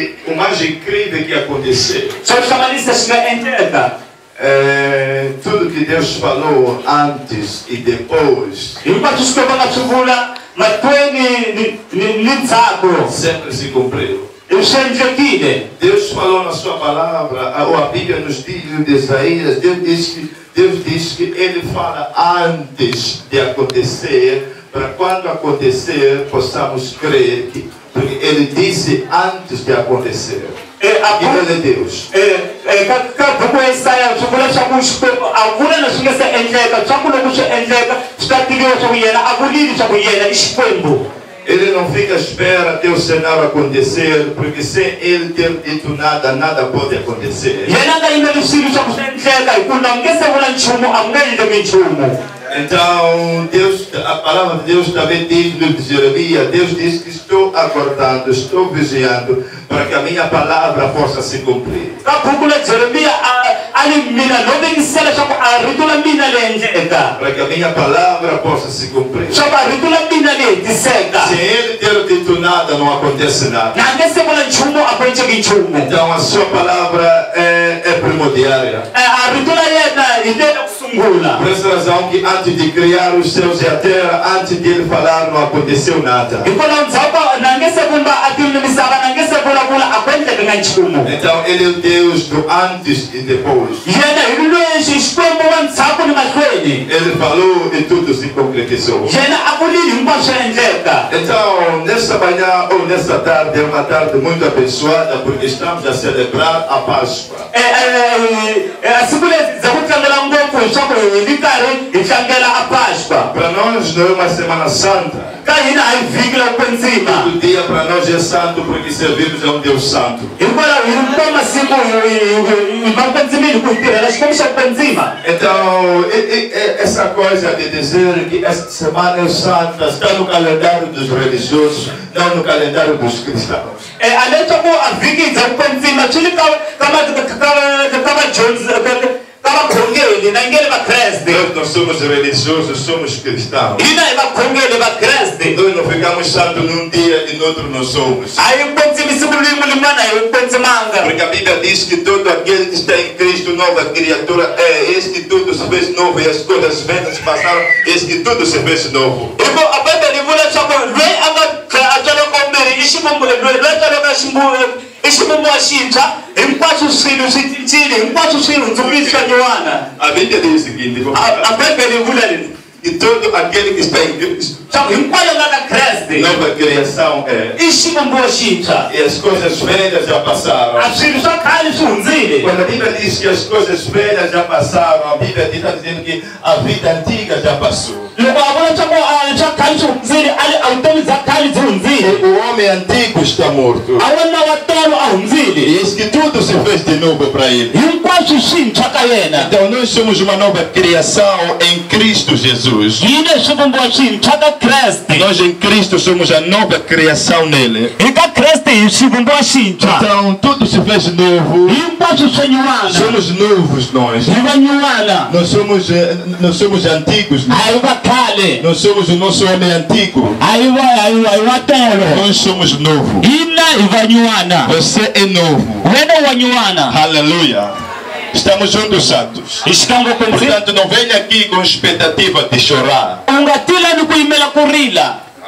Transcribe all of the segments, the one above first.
E o mais incrível que aconteceu, tudo que Deus falou antes e depois sempre se cumpriu. Deus falou na sua palavra, ou a Bíblia nos diz de Isaías, Deus diz que Ele fala antes de acontecer, para quando acontecer possamos crer, porque Ele disse antes de acontecer. Ele é Deus. Ele não fica à espera até o cenário acontecer, porque sem Ele ter dito nada, nada pode acontecer. Então, a palavra de Deus também diz no Jeremias, Deus diz que estou aguardando, estou vigiando, para que a minha palavra possa se cumprir. Para que a minha palavra possa se cumprir. Se Ele ter dito nada, não acontece nada. Então, a sua palavra é primordial. Por essa razão que antes de criar os céus e a terra, antes de Ele falar, não aconteceu nada. Então Ele é o Deus do antes e depois. Ele falou e tudo se concretizou. Então, nessa manhã ou nessa tarde, é uma tarde muito abençoada, porque estamos a celebrar a Páscoa. Para nós não é uma Semana Santa. Todo dia para nós é santo, porque servimos a um Deus santo. Então, essa coisa de dizer que esta semana é santa está no calendário dos religiosos, não no calendário dos cristãos. Nós não somos religiosos, somos cristãos. Nós não ficamos santos num dia e no outro não somos. Porque a Bíblia diz que todo aquele que está em Cristo, nova criatura é. Eis que tudo se fez novo e as coisas velhas passaram, eis que tudo se fez novo. A Bíblia diz o seguinte: que todo aquele que está em Cristo, nova criação é. E as coisas velhas já passaram. Quando a Bíblia diz que as coisas velhas já passaram, a Bíblia está dizendo que a vida antiga já passou. O homem antigo está morto. E eis que tudo se fez de novo para ele. Então nós somos uma nova criação em Cristo Jesus. Nós em Cristo somos a nova criação nele. Então tudo se fez novo. Somos novos nós. Nós somos antigos. Nós somos o nosso homem antigo. Nós somos novos. Você é novo. Aleluia. Estamos juntos, santos. Portanto, não venha aqui com expectativa de chorar.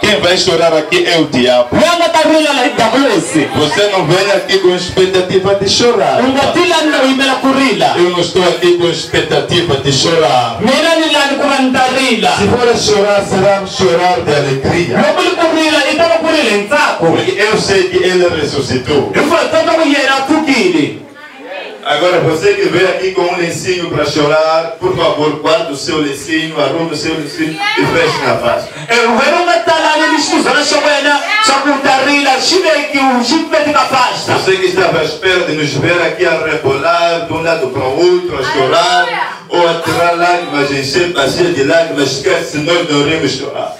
Quem vai chorar aqui é o diabo. Você não vem aqui com expectativa de chorar. Eu não estou aqui com expectativa de chorar. Se for chorar, será chorar de alegria. Porque eu sei que Ele ressuscitou. Agora você que vem aqui com um lencinho para chorar, por favor, guarde o seu lencinho, arrume o seu lencinho e feche na face. Você que estava à espera de nos ver aqui a rebolar de um lado para o outro, a chorar, ou a tirar lágrimas, encher bacia de lágrimas, esquece, nós não iremos chorar.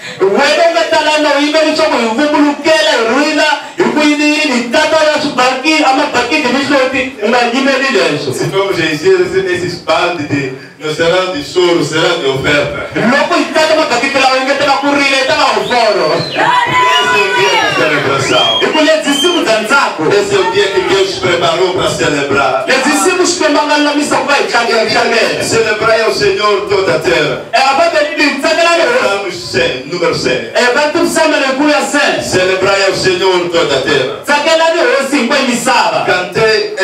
Se vamos encher nesses baldes de, não serão de choro, serão de oferta. Esse é o dia da celebração. Esse é o dia celebrar. Celebrai ao Senhor toda a terra. Estamos 100, número 100. Celebrai ao Senhor toda a terra. Cantei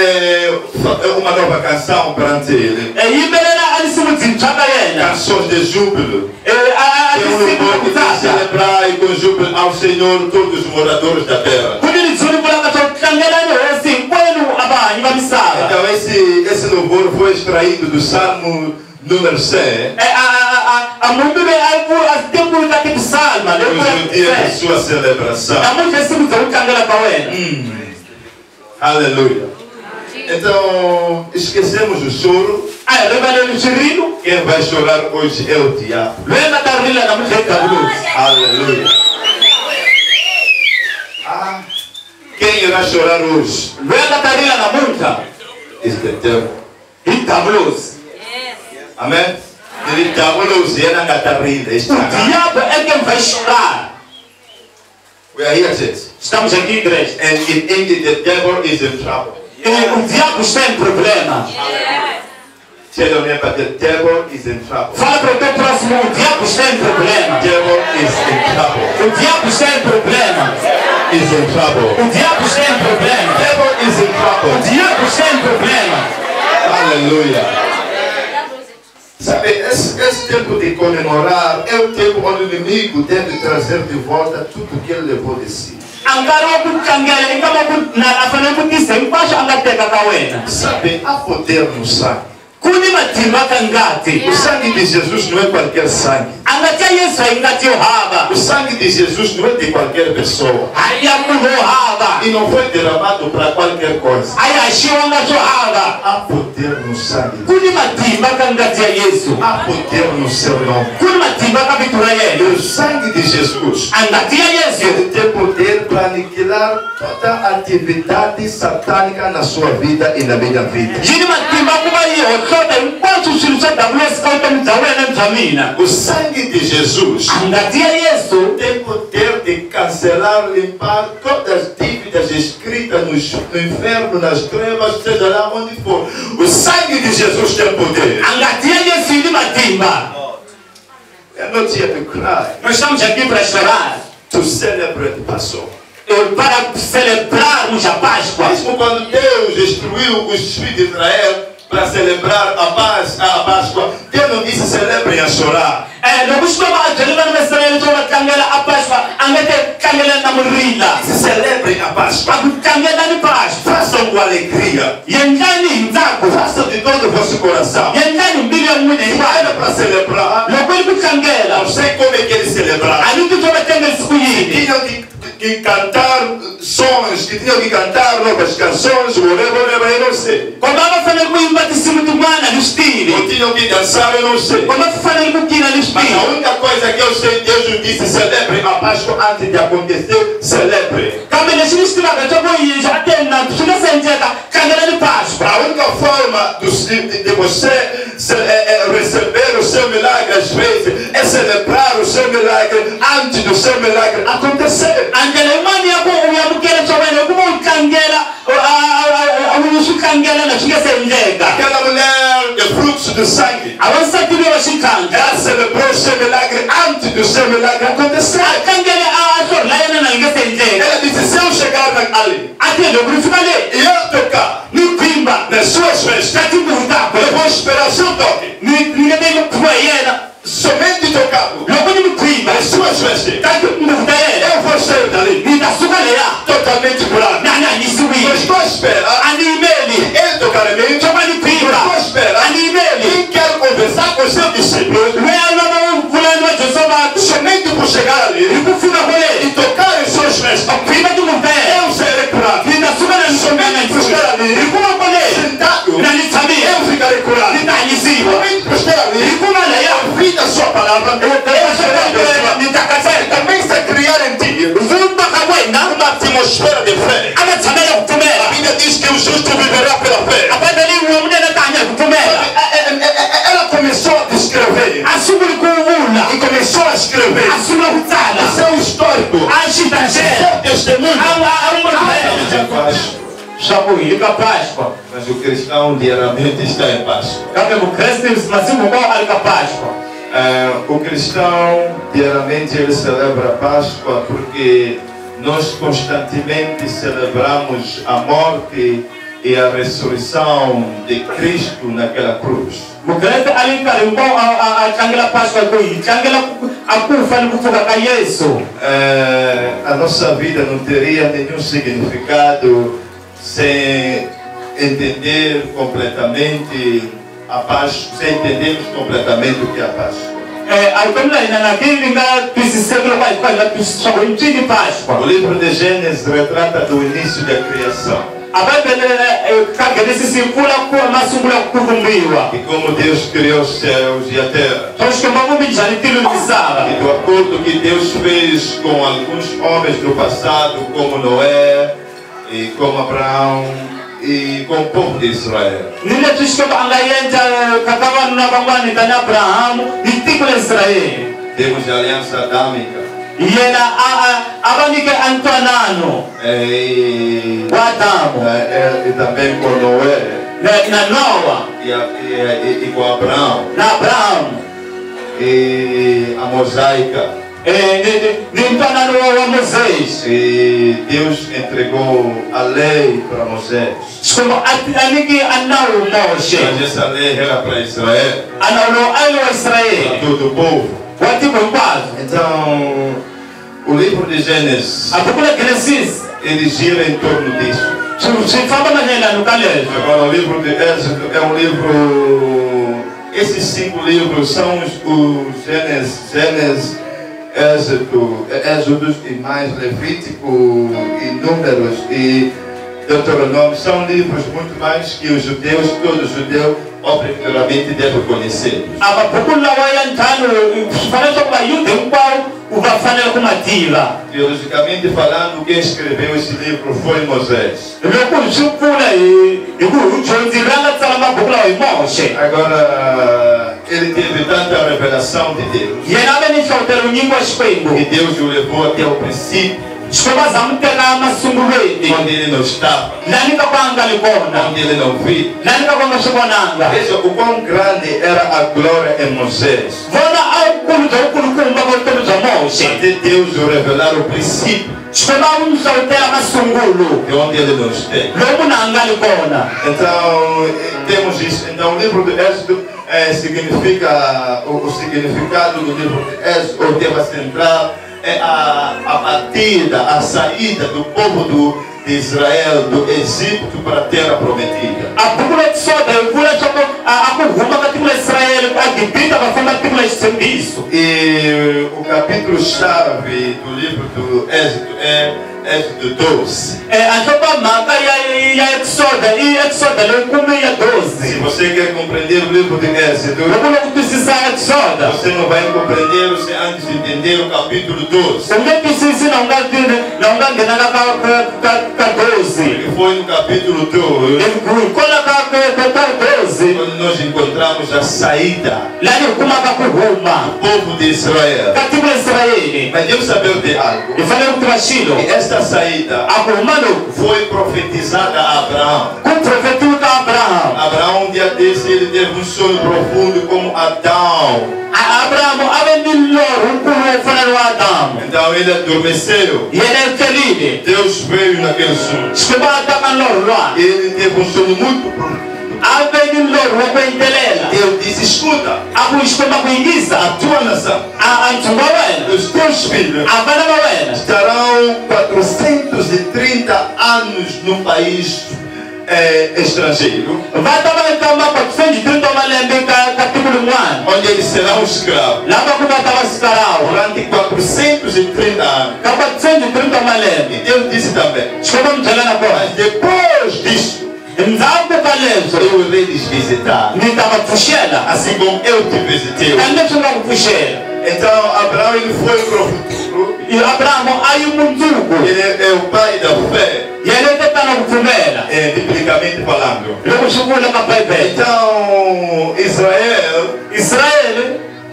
uma nova canção perante Ele. Canções de júbilo. Celebrai com júbilo ao Senhor todos os moradores da terra. Então esse louvor foi extraído do Salmo número 100. No dia de sua celebração. Aleluia. Então, esquecemos o choro. Quem vai chorar hoje é o diabo. Aleluia. Quem irá chorar hoje? Is the devil. Amém? Ele está Catarina. O diabo é quem vai chorar. We are here, church. Estamos aqui, igreja. And in English, the devil is in trouble. O diabo está em problema. Tell your neighbor, the devil is in trouble. Fala para o teu próximo, o diabo está em problema. The devil is in trouble. O diabo está em problema. Is in trouble. O diabo está em problema. The devil is in trouble. O diabo está em problema. Aleluia. Sabe, esse tempo de comemorar é o tempo onde o inimigo deve trazer de volta tudo que ele levou de si. Sabe, há poder no sangue. O sangue de Jesus não é qualquer sangue. O sangue de Jesus não é de qualquer pessoa. E não foi derramado para qualquer coisa. Há poder no sangue. Há poder no seu nome. O sangue de Jesus ele tem poder para aniquilar toda atividade satânica na sua vida e na minha vida. O sangue de Jesus tem poder de cancelar, limpar todas as dívidas escritas no inferno, nas trevas, seja lá onde for. O sangue de Jesus tem poder. We are not here to cry. Nós estamos aqui para chorar. To celebrate Passover. Para celebrarmos a Páscoa. Mesmo quando Deus destruiu os filhos de Israel para celebrar a Páscoa, Deus não disse celebrem a chorar. Se celebrem a Páscoa. Façam com alegria. Façam de todo o vosso coração. Era para celebrar. Não sei como é que eles celebraram. Tinham que cantar sons, que tinham que cantar novas canções, whatever, eu não sei. Ou tinham que dançar, eu não sei. Mas a única coisa que eu sei, Deus nos disse, celebre a Páscoa antes de acontecer, celebre. A única forma de você receber o seu milagre, às vezes, é celebrar o seu milagre antes do seu milagre acontecer. Aquela mulher de fluxo de sangue, ela celebrou o seu milagre antes do seu milagre acontecer. Ela disse, se eu chegar ali e eu tocar nas suas vestes, eu vou esperar o seu toque. Somente tocado nas suas vestes, eu vou sair dali totalmente curado. Eu estou a esperar ele tocar em mim. Eu estou a esperar quem quer conversar com seu discípulo. Somente por chegar ali e tocar em suas vestes, eu serei curado. Somente por chegar ali sentado, eu ficarei curado. Somente por chegar ali ouvir a sua palavra, eu serei abençoado. Também se criar em ti uma atmosfera de fé. A Bíblia diz que o justo viverá pela fé. Ela começou a descrever e começou a escrever o seu histórico, o seu testemunho. leswaku hi ka Páscoa. Mas o cristão diariamente está em Páscoa. Kambe Mukreste masiku hinkwawo a ri ka Páscoa. O cristão diariamente ele celebra a Páscoa porque nós constantemente celebramos a morte e a ressurreição de Cristo naquela cruz. Mukreste a ri nkarhi hinkwawo a tlangela Páscoa ku hi tlangela a kufa ni ku pfuka ka Yesu. A nossa vida não teria nenhum significado sem entender completamente a Páscoa, sem entendermos completamente o que é a Páscoa. O livro de Gênesis retrata do início da criação. E como Deus criou os céus e a terra. E do acordo que Deus fez com alguns homens do passado, como Noé e como Abraão e com o povo de Israel. Temos a aliança adâmica. E também com Noé. E com Abraão. E a mosaica. E Deus entregou a lei para Moisés. Mas essa lei era para Israel. Para todo o povo. Então, o livro de Gênesis, ele gira em torno disso. Agora, o livro de Êxodo é um livro. Esses 5 livros são os Gênesis, Êxodos e mais Levítico e Números e Deuteronômio. São livros muito mais que os judeus, todo judeu, obrigatoriamente deve conhecer. Teologicamente falando, quem escreveu esse livro foi Moisés. Agora, ele teve tanta revelação de Deus. E Deus o levou até o princípio. Onde ele não estava. Onde ele não viu. Veja o quão grande era a glória em Moisés. Até Deus o revelar o princípio. De onde ele não esteve. Então, temos isso. Então, o livro de Êxodo significa o significado do livro de Êxodo, o tema central é a partida, a saída do povo de Israel do Egito para a terra prometida. E o capítulo-chave do livro do Êxodo é Êxodo 12. Se você quer compreender o livro de Êxodo, você não vai compreender se antes de entender o capítulo 12. Porque foi no capítulo 12 quando nós encontramos a saída do povo de Israel. Mas Deus sabia de algo. E esta saída foi profetizada a Abraão. Abraão, um dia desse, ele teve um sonho profundo como Adão. Então ele adormeceu. Deus veio naquele sonho. E ele teve um sonho muito profundo. Deus disse: escuta, a tua nação, os teus filhos estarão 430 anos no país estrangeiro, onde eles serão escravos durante 430 anos. E Deus disse também: mas depois disso eu irei lhes visitar, assim como eu te visitei. Então Abraão, ele foi para o futuro. Ele é o pai da fé, biblicamente falando. Então Israel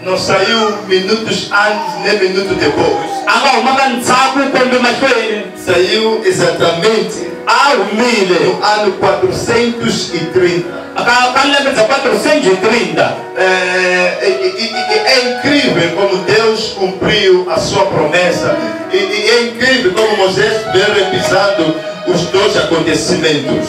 não saiu minutos antes nem minutos depois. Saiu exatamente no ano 430. É incrível como Deus cumpriu a sua promessa. E é incrível como Moisés veio revisando os dois acontecimentos.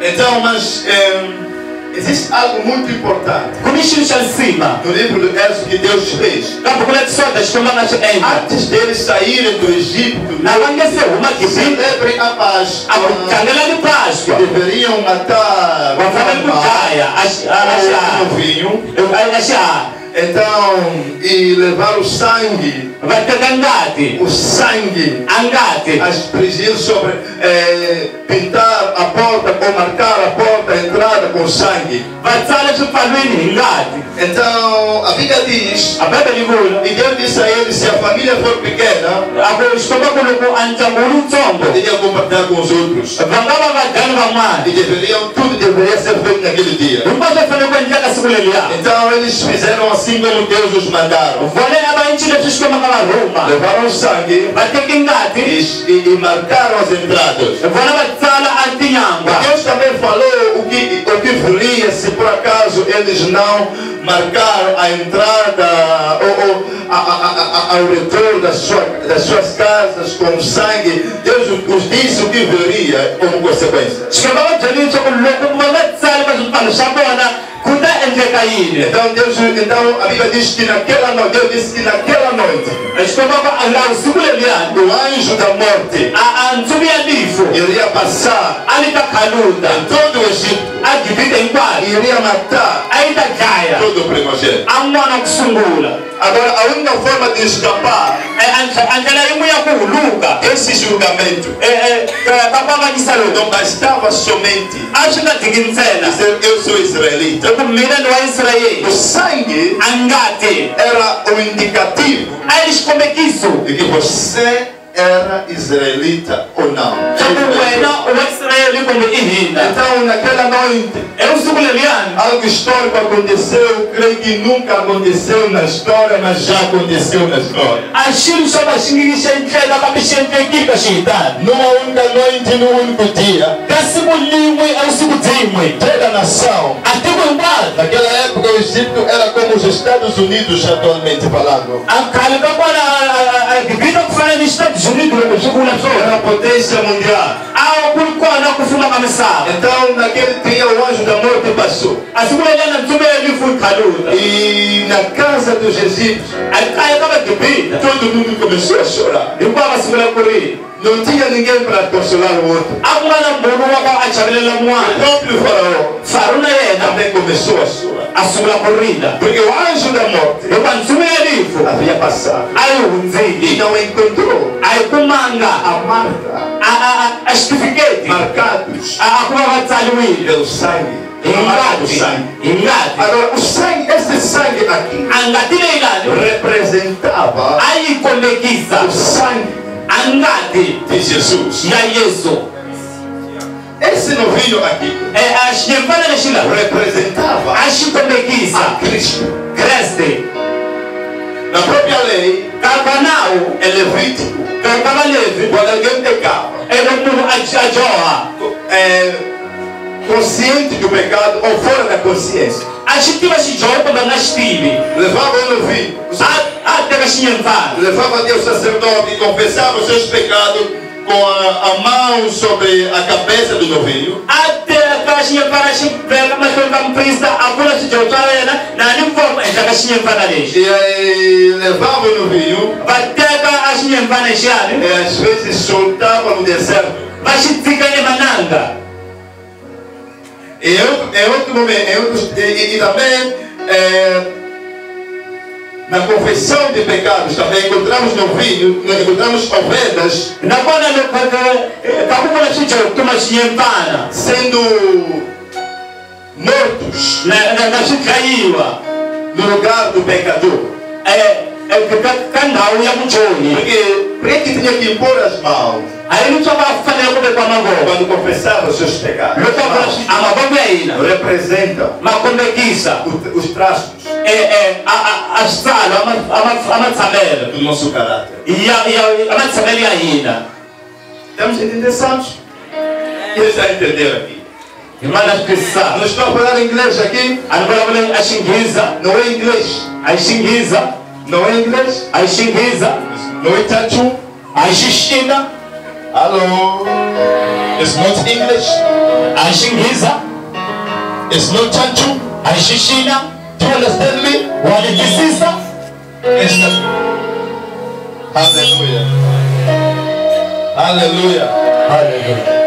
Então, mas existe algo muito importante no livro do Êxodo que Deus fez. Antes deles saírem do Egito, celebrem a Páscoa. Deveriam matar um novinho. Então, e levar o sangue, aspergir sobre, pintar a porta ou marcar a porta, a entrada com sangue. Então, a Bíblia diz, e Deus disse a eles, se a família for pequena, poderiam compartilhar com os outros. E tudo deveria ser feito naquele dia. Então, eles fizeram assim como Deus os mandaram. Levaram o sangue e marcaram as entradas. Deus também falou o que viria se por acaso eles não marcaram a entrada ou ao retorno das suas casas com sangue. Deus os disse o que viria como consequência. Então a Bíblia diz que naquela noite, Deus disse que naquela noite o anjo da morte iria passar em todo o Egito e iria matar todo o primogênito. Agora, a única forma de escapar esse julgamento não bastava somente dizer eu sou israelita. O sangue era o indicativo de que você era israelita ou não. Então, naquela noite, algo histórico aconteceu. Creio que nunca aconteceu na história, mas já aconteceu na história. Numa única noite, num único dia, toda a nação. Naquela época, o Egito era como os Estados Unidos atualmente falando. Era uma potência mundial. Então, naquele dia, o anjo da morte passou. E na casa dos egípcios, todo mundo começou a chorar. Não tinha ninguém para consolar o outro. O próprio faraó também começou a chorar. Porque o anjo da morte havia passado e não encontrou a marca marcados pelo sangue. Agora, o sangue, esse sangue aqui representava o sangue de Jesus. Esse novinho aqui representava a Cristo. Na própria lei, é levítico. Quando alguém pecava, consciente do pecado ou fora da consciência, levava o novinho, levava até o sacerdote e confessava os seus pecados com a mão sobre a cabeça do novinho. E aí levava o novinho e às vezes soltava no deserto. E outro momento, e também na confissão de pecados também encontramos novinhos, encontramos ovelhas sendo mortos no lugar do pecador. Porque tinha que impor as mãos quando confessava os seus pecados. Representa os traços do nosso caráter. Estamos interessados? Eles já entenderam aqui. Não estou a falar inglês aqui? Não é inglês. Não é inglês? Não é tatu? Hello? It's not English? It's not tatu? Do you understand me? It's not. Aleluia. Aleluia.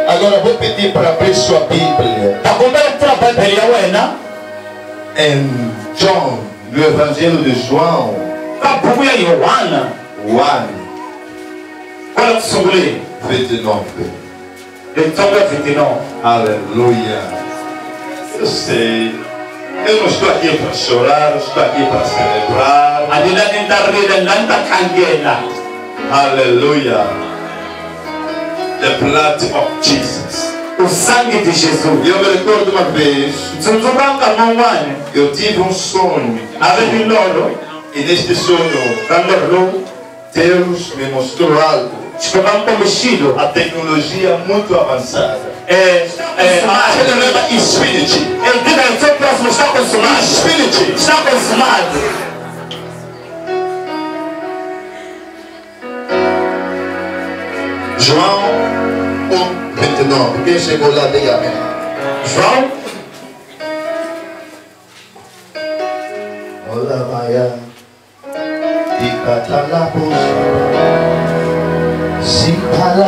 Agora vou pedir para abrir sua Bíblia. Em John, no Evangelho de João. 1:29. Aleluia. Eu sei. Eu não estou aqui para chorar, estou aqui para celebrar. Aleluia. The blood of Jesus. O sangue de Jesus. Eu me recordo uma vez. Eu tive um sonho. E neste sonho, Deus me mostrou algo. A tecnologia muito avançada. Infinity. Está consumado. João 1:29. Quem chegou lá, diga amém. João. Olá, Maia. E Catalapos. Se para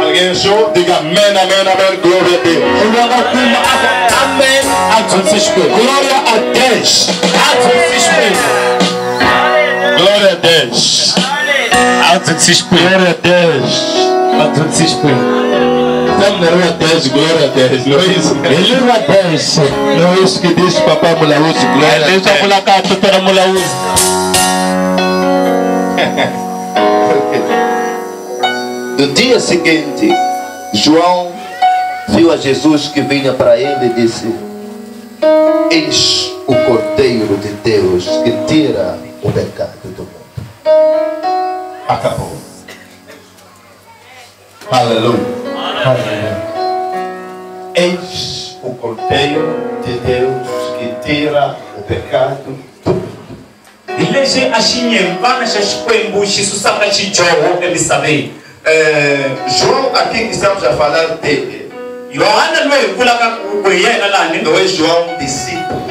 Alguém achou? Diga amém, amém, amém, glória a Deus. Amém. Glória a Deus. Glória a Deus. Glória a Deus. Glória a Deus, glória a Deus. Não é isso? Não é isso que diz papai Mulaúzi. Glória a Deus. No dia seguinte, João viu a Jesus que vinha para ele e disse: Eis o Cordeiro de Deus que tira o pecado do mundo. Acabou. Aleluia. Eis o Cordeiro de Deus que tira o pecado do mundo. João aqui que estamos a falar dele. Não é João discípulo.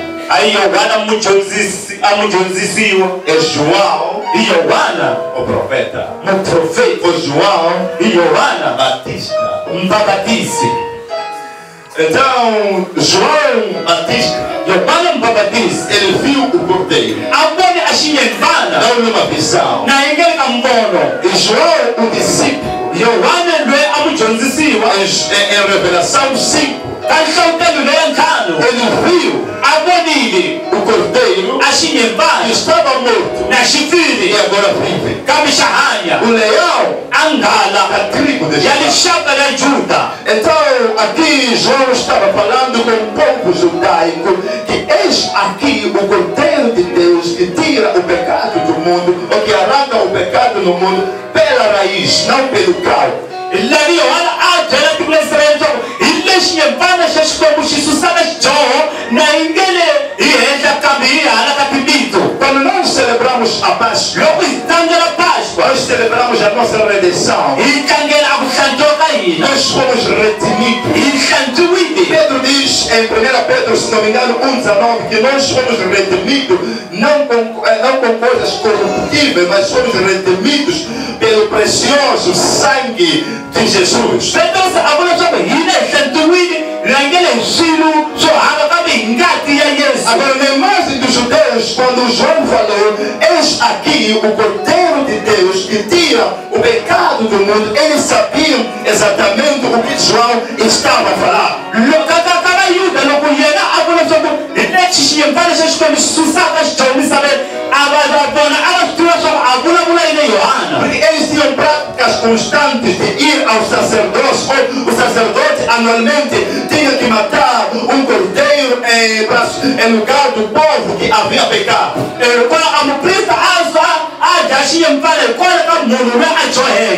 É João o profeta. O João Batista. Então João Batista, ele viu o cordeiro. Não numa visão. E João o discípulo, em Revelação 5, ele viu o cordeiro que estava morto e agora vive. O leão da tribo de Judá. Então aqui João estava falando com o povo judaico que eis aqui o Cordeiro de Deus que tira o pecado do mundo, ou que arranca o pecado no mundo pela raiz, não pelo caldo. Quando nós celebramos a Páscoa, nós celebramos a nossa redenção. Nós fomos redimidos. Pedro diz em 1 Pedro, se não me engano, 1:19, que nós fomos redimidos não com coisas corruptíveis, mas fomos redimidos pelo precioso sangue de Jesus. Agora, na imagem dos judeus, quando João falou, eis aqui o Cordeiro de Deus que tira o pecado do mundo, eles sabiam exatamente o que João estava a falar. constantes de ir ao sacerdócio, ou o sacerdote anualmente tinha que matar um cordeiro em lugar do povo que havia pecado.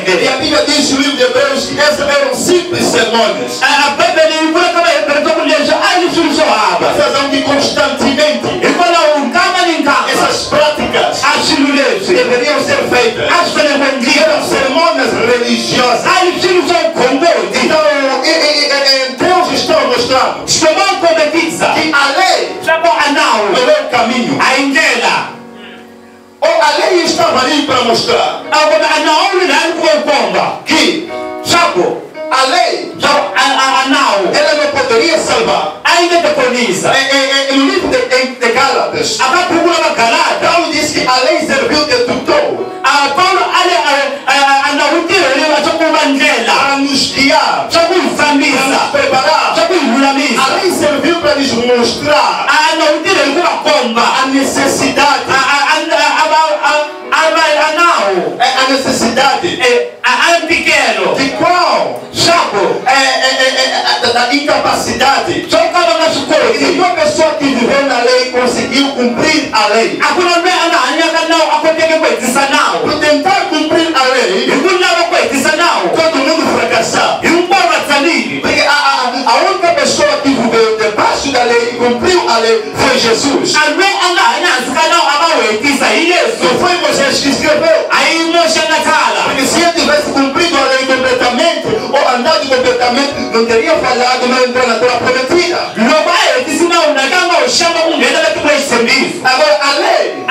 E a Bíblia diz no livro de Hebreus que esses eram simples sermões. Razão que constantemente essas práticas deveriam ser feitas. Eram sermões religiosas. Então, Deus está mostrando que a lei não é o caminho. Ou a lei estava ali para mostrar que a lei ela não poderia salvar. No livro de Gálatas, Paulo diz que a lei serviu de tutor para nos guiar, para nos preparar. A lei serviu para nos mostrar a necessidade de qual da incapacidade de uma pessoa que viveu na lei conseguiu cumprir a lei. Por tentar cumprir a lei, todo mundo fracassava. Porque a única pessoa que viveu debaixo da lei e cumpriu a lei foi Jesus. Não foi Moisés que escreveu. Porque se ele tivesse cumprido a lei completamente ou andado completamente, não teria falado na entrar na terra prometida. Agora a lei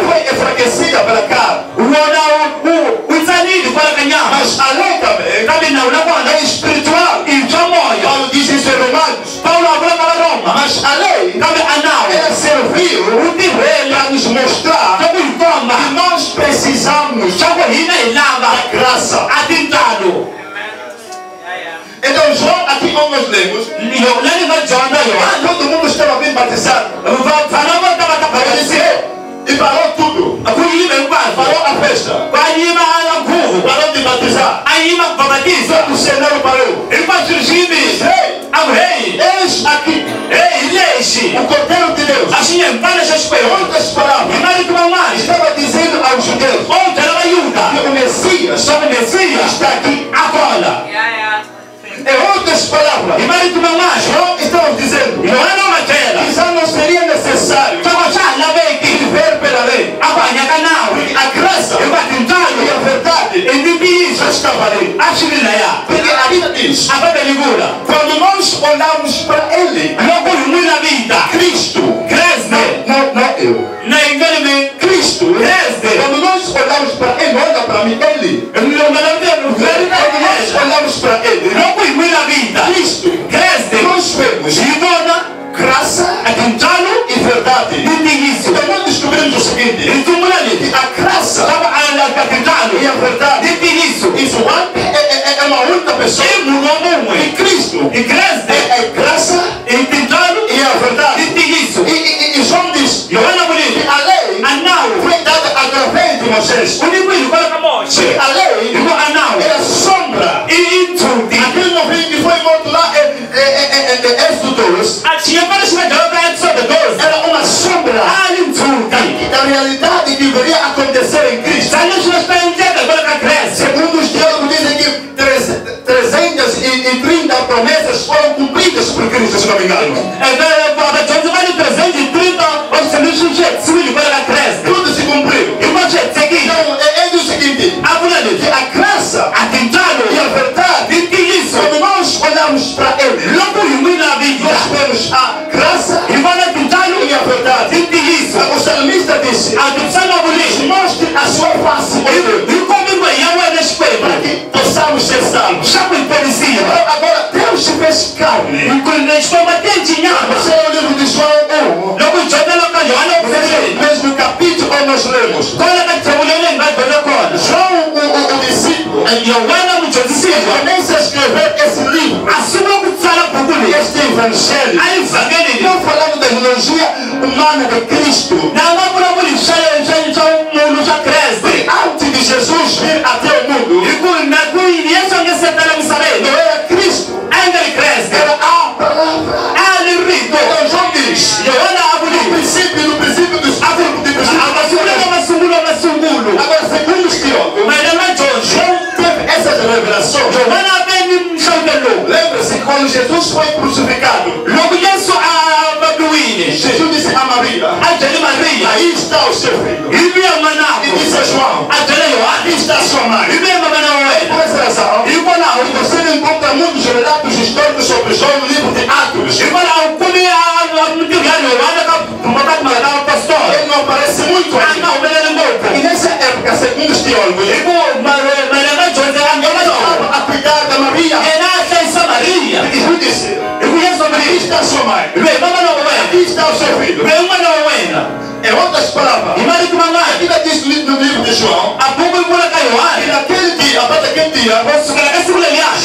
foi enfraquecida para cá. Mas a lei também é espiritual. Paulo diz isso em Romanos. Mas a lei ela serviu para nos mostrar que nós precisamos da graça. Então João, aqui onde nós lemos, todo mundo estava bem batizado. E parou tudo. Parou a festa. Parou de batizar. Todo o cenário parou. Eis aqui o Cordeiro de Deus. Outras palavras, estava dizendo aos judeus que o Messias está aqui agora. Em outras palavras, João estava dizendo que já não seria necessário viver pela lei. Porque a graça e a verdade já estava ali. Porque a Bíblia diz, quando nós olhamos para Ele, Cristo, não eu, Cristo, quando nós olhamos para Ele, olha para mim, Ele, quando nós olhamos para Ele, Cristo, nós vemos graça e verdade. Então nós descobrimos o seguinte, que a graça e a verdade, isso é uma única pessoa. E Cristo é graça e a verdade. E João diz que a lei foi dada através de Moisés. Porque a lei é a sombra. Aquele novinho que foi morto lá em Êxodo 2 era uma sombra da realidade que deveria acontecer em Cristo. Segundo os teólogos dizem que 330 promessas foram cumpridas por Cristo, se não me engano. Tudo se cumpriu. Então é o seguinte, que a graça e a verdade, quando nós olhamos para Ele, nós vemos a graça e a verdade. O salmista disse, mostre a sua face para que possamos ser salvos. Agora Deus se fez carne. Você é o livro de João 1. Mesmo capítulo onde nós lemos. João, o discípulo, nem se escrever esse livro, este evangelho, não falando da ideologia humana de Cristo. Antes de Jesus vir até o mundo, não era Cristo, era a palavra. Então João diz, no princípio do Espírito de Deus. Agora, segundo os teólogos, João teve essas revelações. Lembra-se que quando Jesus foi crucificado, Jesus disse a Maria, aí está o seu filho. E disse a João, aqui está a sua mãe. Por essa razão, você não encontra muitos relatos históricos sobre João no livro de Atos. Ele não aparece muito aqui. E nessa época, segundo os teólogos, ele estava a cuidar da Maria. E Jesus disse, aqui está a sua mãe, aqui está o seu filho. Em outras palavras, a Bíblia diz no livro de João, e naquele dia, após aquele dia,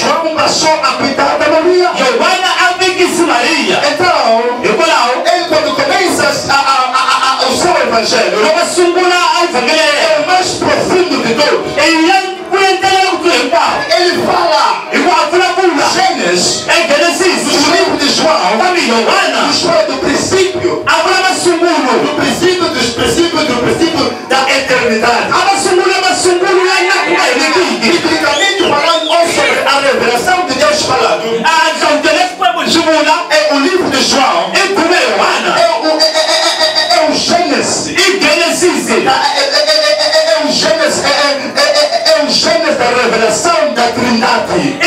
João passou a cuidar da Maria. Então, ele quando começa o seu evangelho, é o mais profundo de todos. Ele fala Gênesis, no livro de João, nos fala do princípio, do princípio da eternidade. Biblicamente falando, ou sobre a revelação de Deus falado, é o livro de João, é o Gênesis. É o Gênesis da revelação da Trindade.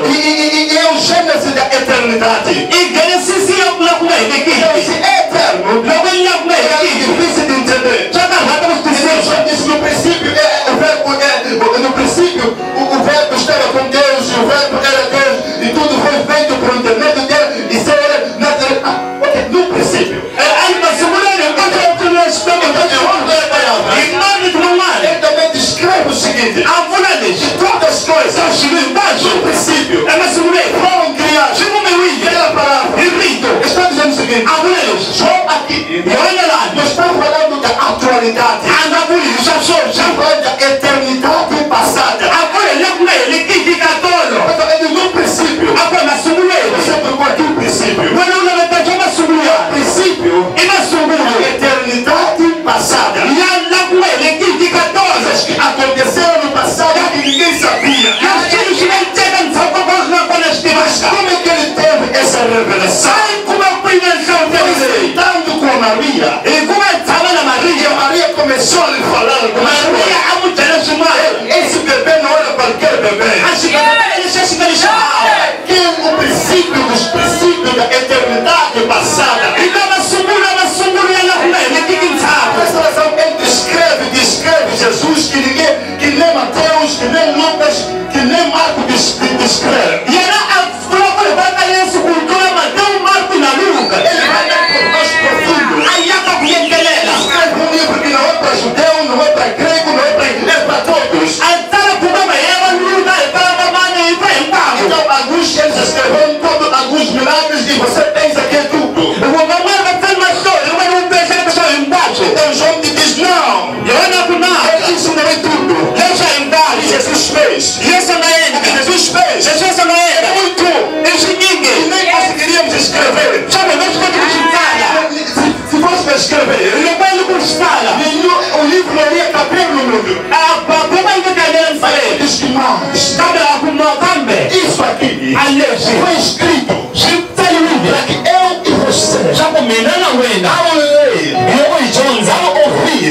E é o Gênesis da eternidade. Deus é eterno. É difícil de entender. No princípio, o verbo estava com Deus, e o verbo era Deus, e tudo foi feito por intermédio dele, e se era no princípio. Ele também descreve o seguinte: todas as coisas no princípio foram criadas pela palavra. Está dizendo o seguinte: João aqui não está falando da atualidade, está falando da eternidade passada. Ele no princípio, você procura aqui o princípio. O princípio da eternidade passada. Coisas que aconteceram no passado que ninguém sabia. Mas como é que ele teve essa revelação? Tanto com Maria. E a Maria começou a lhe falar. Esse bebê não era qualquer bebê. Que é o princípio dos princípios da eternidade passada. Por essa razão ele descreve Jesus que nem Mateus, que nem Lucas, que nem Marcos descreve. Ele vai dar por mais profundo. Escreve um livro que não é para judeu, não é para grego, não é para todos. Então alguns eles escreveram todos alguns milagres e você pensa que é tudo. Então João te diz não. Isso não é tudo. Jesus fez. É muito. E nem conseguiríamos escrever. Se fosse para escrever, o livro não ia caber no mundo. Diz que mais. Isso aqui foi escrito para que eu e você, ao ler, ao ouvir,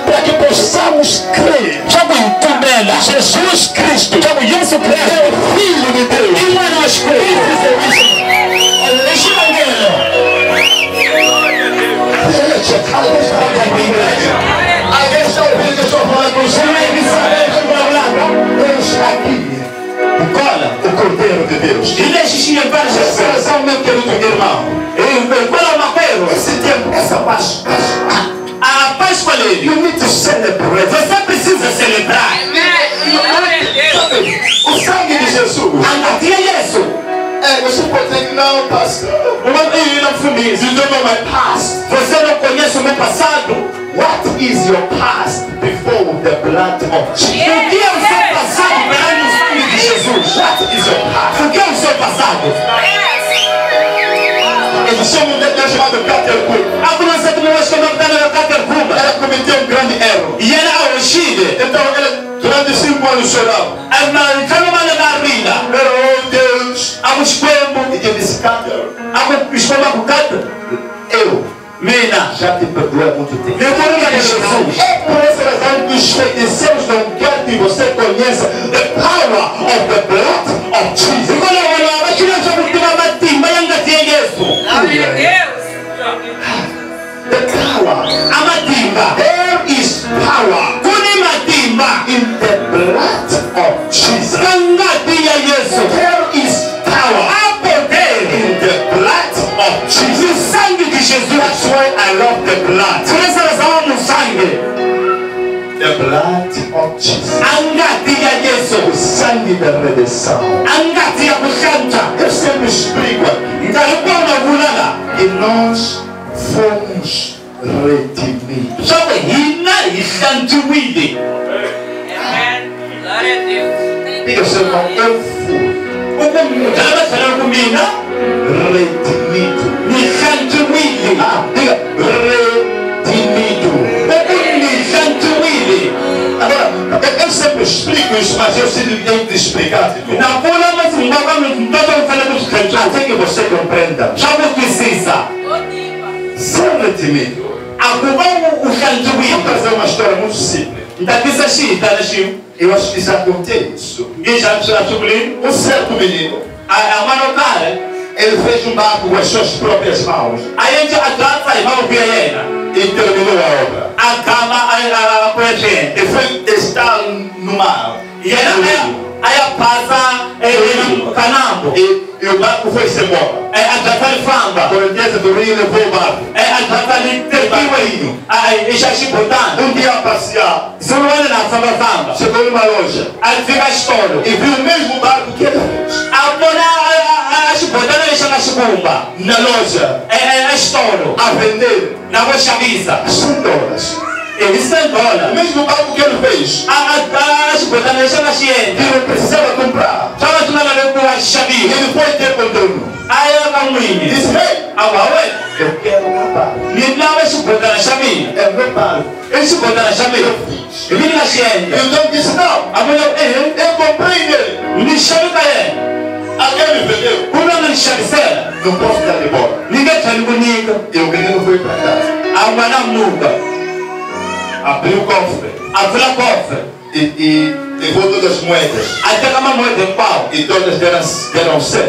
para que possamos crer. Jesus Cristo é o Filho de Deus. Alguém está ouvindo que eu estou falando com você? Deus aqui, o Cordeiro de Deus. Essa razão, meu querido irmão, esse tempo, essa Páscoa, you need to celebrate. Você precisa celebrar. O sangue de Jesus. Você pode dizer que não, pastor. You don't know my past. Você não conhece o meu passado. What is your past before the blood of Jesus? O que é o seu passado perante o sangue de Jesus? What is your past? O que é o seu passado? Eles chamam de chamado Caterpillar. A criança que nós chamamos de Caterpillar. Ela cometeu um grande erro. E ela é o Chile. Então ela durante 5 anos chorava. Pero oh Deus, e eu disse, Cater, eu já te perdoei há muito tempo. É por essa razão que os feiticeiros não querem que você conheça the power of the blood of Jesus. The power. There is power in the blood of Jesus. There is power in the blood of Jesus. That's why I love the blood. The blood of Jesus. O sangue da redenção. Eu sempre explico aqui que nós fomos redimidos. Diga ao seu irmão, eu fui redimido. Diga, redimido. Agora, eu sempre explico isso, mas eu sempre tenho que explicar de novo. Até que você compreenda. Ser redimido. Vou trazer uma história muito simples. Eu acho que já contei isso. Um certo menino, ele fez um barco com as suas próprias mãos e terminou a obra. E foi estar no mar. E o barco foi-se embora. A correnteza do rio levou o barco. Um dia a passear, chegou numa loja e viu o mesmo barco que ele fez. Na loja, a vender $100. O mesmo barco que ele fez, que ele precisava comprar. Ele foi ter com o dono. Disse, hey, eu quero um barco. É meu barco. Eu fiz. Então disse, não, eu comprei nele. Alguém me vendeu. Não posso dar embora. E o menino foi para casa. Abriu o cofre. E levou todas as moedas. E todas deram 100.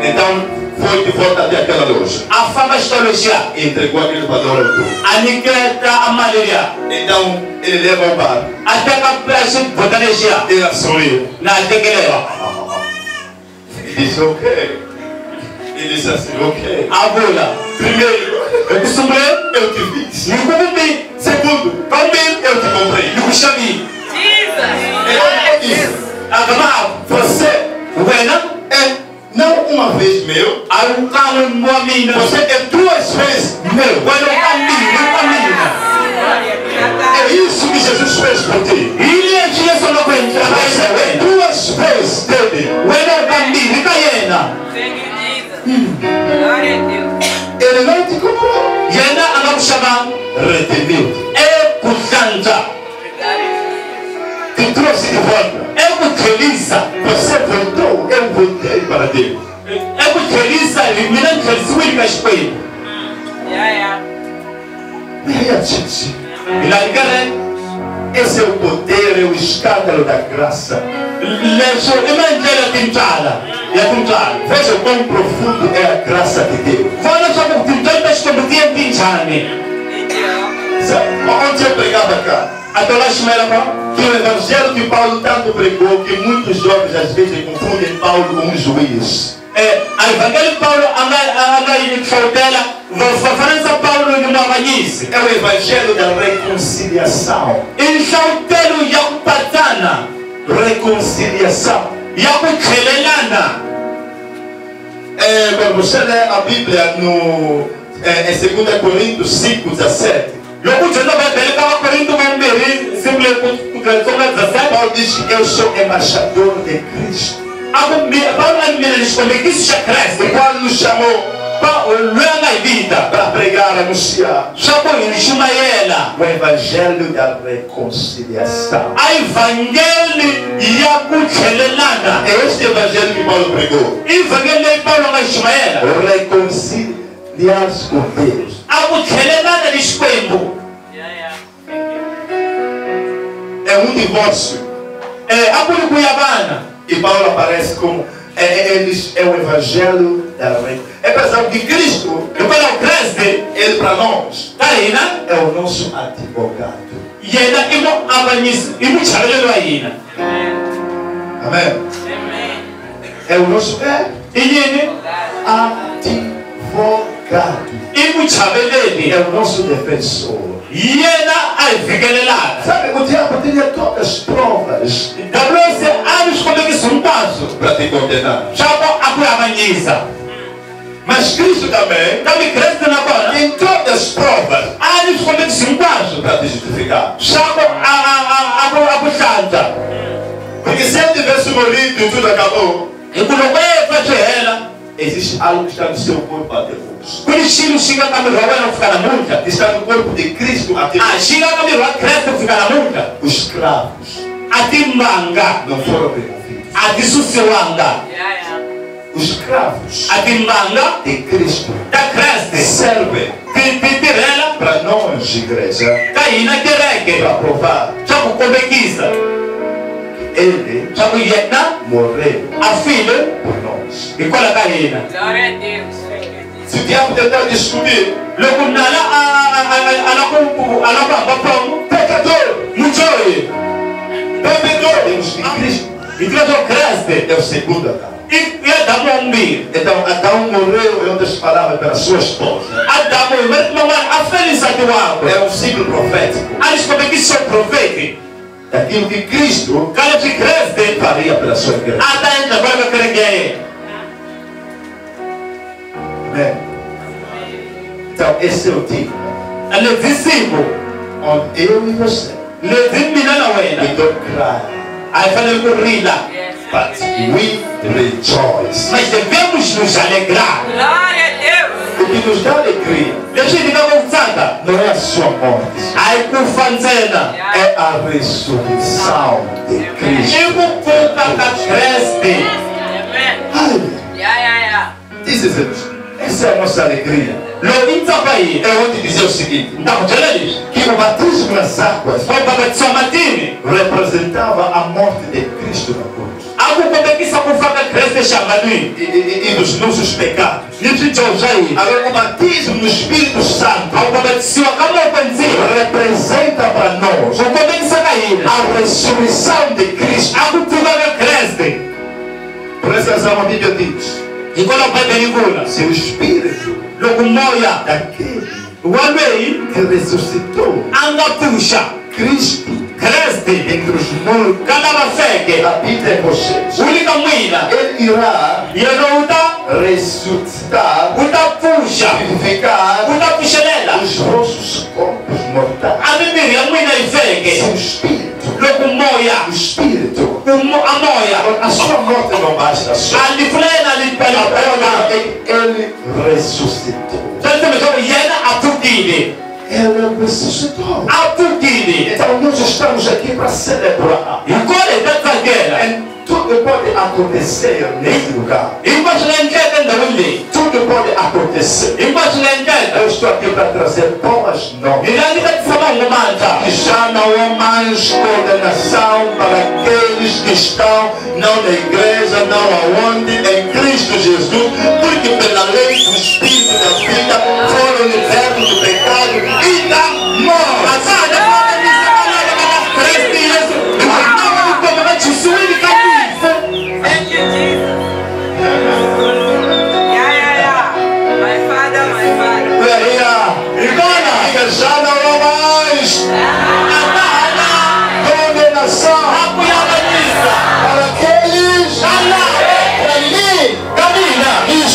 Então foi de volta até aquela loja. E entregou aquele valor ao dono. Então ele leva o barco. Ele sorriu. E disse, ok. Ele disse assim, ok. Primeiro, eu te fiz. Segundo, eu te comprei. Você é não uma vez meu, você é 2 vezes meu. É isso que Jesus fez por ti. Você é 2 vezes dele. Ele não te comprou. Redimiu. Te trouxe de volta. Você voltou, eu voltei para Deus. Esse é o poder, é o escândalo da graça. Veja o quão profundo é a graça de Deus. Onde eu pregava cá, que o evangelho que Paulo tanto pregou, que muitos jovens às vezes confundem Paulo com um juiz. É o evangelho da reconciliação. Reconciliação. Quando você lê a Bíblia em 2 Coríntios 5:17. Paulo diz que eu sou embaixador de Cristo. O qual nos chamou para pregar, anunciar o evangelho da reconciliação. É este evangelho que Paulo pregou. Reconciliar-se com Deus. É um divórcio. E Paulo aparece como é o evangelho da reconciliação. É pensar que Cristo, ele para nós, é o nosso advogado. Amém. É o nosso advogado. É o nosso defensor. Sabe, o diabo tinha todas as provas para te condenar. Mas Cristo também tem todas as provas para te justificar. Porque se ele tivesse morrido e tudo acabou, existe algo que está no seu corpo até hoje. Está no corpo de Cristo até hoje. Os escravos não foram removidos. Os escravos de Cristo servem para nós, igreja, para provar. Ele morreu por nós. Se o diabo tentar descobrir, pecador, temos que Cristo é o segundo Adão. Então Adão morreu, em outras palavras, pela sua esposa. É um símbolo profético daquilo que Cristo faria pela sua igreja. Amém. Então esse é o tipo onde eu e você we don't cry, but we rejoice. Mas devemos nos alegrar. Glória a Deus. O que nos dá alegria não é a sua morte, é a ressurreição de Cristo. This is it. Essa é a nossa alegria. É onde dizer o seguinte: que o batismo nas águas representava a morte de Cristo na cruz e dos nossos pecados. Agora o batismo no Espírito Santo representa para nós a ressurreição de Cristo. Por essa razão a Bíblia diz: se o Espírito daquele que ressuscitou Cristo entre os mortos habita em vocês, ele irá ressuscitar, vivificar os vossos corpos mortais. Seu Espírito, o Espírito, a sua morte não basta só. Ele ressuscitou. Ele ressuscitou. Então nós estamos aqui para celebrar. Tudo pode acontecer nesse lugar. Tudo pode acontecer. Eu estou aqui para trazer boas novas. Que já não há mais condenação para aqueles que estão não na igreja, não aonde, em Cristo Jesus, porque pela lei do Espírito da vida foram libertos do pecado e da morte. Thank you, Jesus. My Father, my Father. Já não há mais condenação para aqueles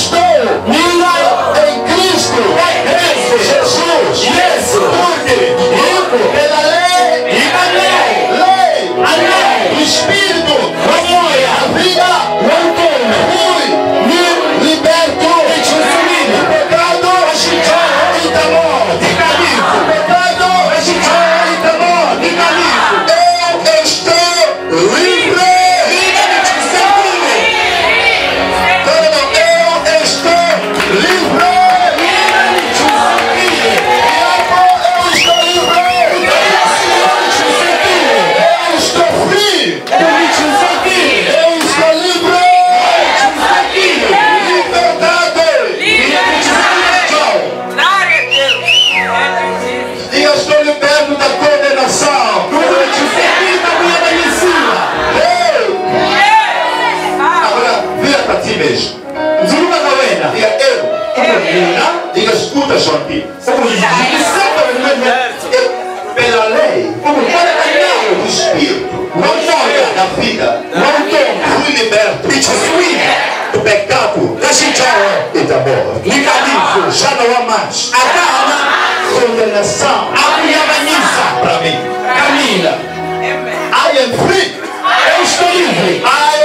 que mesmo. Nzuluka kawena. Diga eu. Diga escuta só aqui. Pela lei, o espírito da vida, fui liberto do pecado e da morte. Já não há mais condenação para mim. Amen. I am free. Eu estou livre. I